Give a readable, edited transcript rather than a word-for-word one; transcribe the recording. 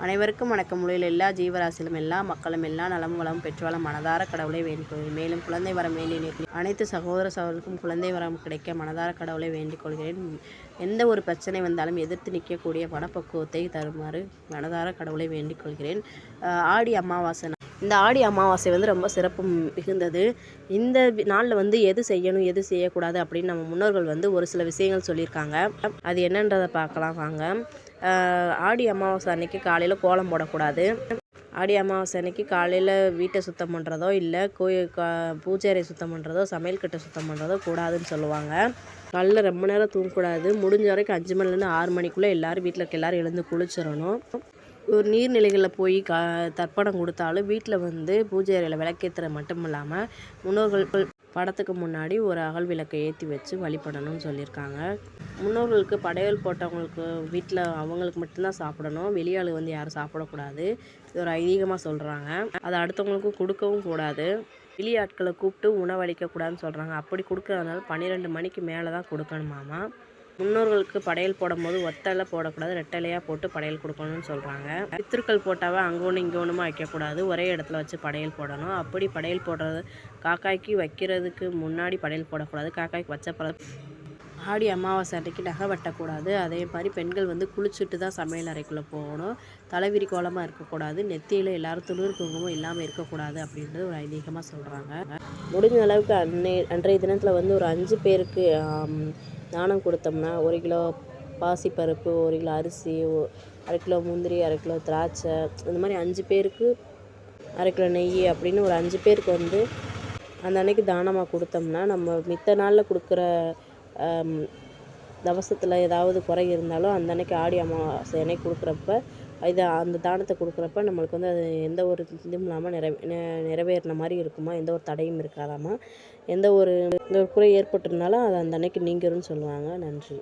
அனைவருக்கும் வணக்கம். உலகில் எல்லா ஜீவராசிகளும் எல்லா மக்களும் எல்லா நலமும் வளமும் பெற்றுவாழ மனதார கடவுளை வேண்டிக் கொள்கிறேன். மேலும் குழந்தை வரம் வேண்டிய அனைத்து சகோதர சகோதரருக்கும் குழந்தை வரம் கிடைக்க மனதார கடவுளை வேண்டிக் கொள்கிறேன். எந்த ஒரு பிரச்சனை வந்தாலும் எதிர்த்து நிற்கக்கூடிய மனப்பக்குவத்தை தருமாறு மனதார கடவுளை வேண்டிக் கொள்கிறேன். ஆடி அமாவாசை, இந்த ஆடி அமாவாசை ரொம்ப சிறப்பு மிகுந்தது. இந்த நாளில் எது செய்யணும் எது செய்யக்கூடாது அப்படின்னு நம்ம முன்னோர்கள் ஒரு சில விஷயங்கள் சொல்லியிருக்காங்க. அது என்னன்றதை பார்க்கலாம் வாங்க. ஆடி அமாவாசை அன்னைக்கு காலையில் கோலம் போடக்கூடாது. ஆடி அமாவாசை அன்னைக்கு காலையில் வீட்டை சுத்தம் பண்ணுறதோ இல்லை பூஜை அறை சுத்தம் பண்ணுறதோ சமையல் கட்டை சுத்தம் பண்ணுறதோ கூடாதுன்னு சொல்லுவாங்க. காலையில் ரொம்ப நேரம் தூங்கக்கூடாது. முடிஞ்ச வரைக்கும் 5 மணிலேருந்து 6 மணிக்குள்ளே எல்லோரும் வீட்டில் இருக்க எல்லோரும் எழுந்து குளிச்சிடணும். ஒரு நீர்நிலைகளில் போய் தர்ப்பணம் கொடுத்தாலும் வீட்டில் பூஜை அறையில் விளக்கேற்றுற மட்டும் இல்லாமல் முன்னோர்கள் படத்துக்கு முன்னாடி ஒரு அகல் விளக்கை ஏற்றி வச்சு வழிபடணும்னு சொல்லியிருக்காங்க. முன்னோர்களுக்கு படையல் போட்டவங்களுக்கு வீட்டில் அவங்களுக்கு மட்டும்தான் சாப்பிடணும். வெளியாள் யாரும் சாப்பிடக்கூடாது. இது ஒரு ஐதீகமாக சொல்கிறாங்க. அதை அடுத்தவங்களுக்கும் கொடுக்கவும் கூடாது. வெளியாட்களை கூப்பிட்டு உணவளிக்கக்கூடாதுன்னு சொல்கிறாங்க. அப்படி கொடுக்கறதுனால 12 மணிக்கு மேலே தான் கொடுக்கணுமாமா. முன்னோர்களுக்கு படையல் போடும்போது ஒத்தலை போடக்கூடாது, ரெட்டலையாக போட்டு படையல் கொடுக்கணும்னு சொல்கிறாங்க. பித்திருக்கள் போட்டாவே அங்கே ஒன்று இங்கே ஒன்றுமா வைக்கக்கூடாது, ஒரே இடத்துல வச்சு படையல் போடணும். அப்படி படையல் போடுறது காக்காய்க்கு வைக்கிறதுக்கு முன்னாடி படையல் போடக்கூடாது. காக்காய்க்கு வச்ச ஆடி அமாவாசை அன்றைக்கி நகை வெட்டக்கூடாது. அதே மாதிரி பெண்கள் குளிச்சுட்டு தான் சமையல் அறைக்குள்ளே போகணும். தலைவிரி கோலமாக இருக்கக்கூடாது. நெத்தியில் எல்லோரும் துளிர் குங்குமம் இல்லாமல் இருக்கக்கூடாது அப்படின்றது ஒரு ஐதீகமாக சொல்கிறாங்க. முடிஞ்ச அளவுக்கு அன்றைய தினத்தில் ஒரு 5 பேருக்கு தானம் கொடுத்தோம்னா 1 கிலோ பாசிப்பருப்பு, 1 கிலோ அரிசி, 1/2 கிலோ முந்திரி, 1/2 கிலோ திராட்சை, இந்த மாதிரி 5 பேருக்கு 1/2 கிலோ நெய் அப்படின்னு ஒரு 5 பேருக்கு அந்த அன்னைக்கு தானமாக கொடுத்தோம்னா நம்ம மித்த நாளில் கொடுக்குற தவசத்தில் ஏதாவது குறை இருந்தாலும் அந்த அன்னைக்கு ஆடி அமாவாசை அன்னைக்கு கொடுக்குறப்ப அந்த தானத்தை கொடுக்குறப்ப நம்மளுக்கு அது எந்த ஒரு இதுவும் இல்லாமல் நிறைவேறின மாதிரி இருக்குமா, எந்த ஒரு தடையும் இருக்காதாமா. எந்த ஒரு குறை ஏற்பட்டிருந்தாலும் அது அந்த அன்னைக்கு நீங்கிரும்னு சொல்லுவாங்க. நன்றி.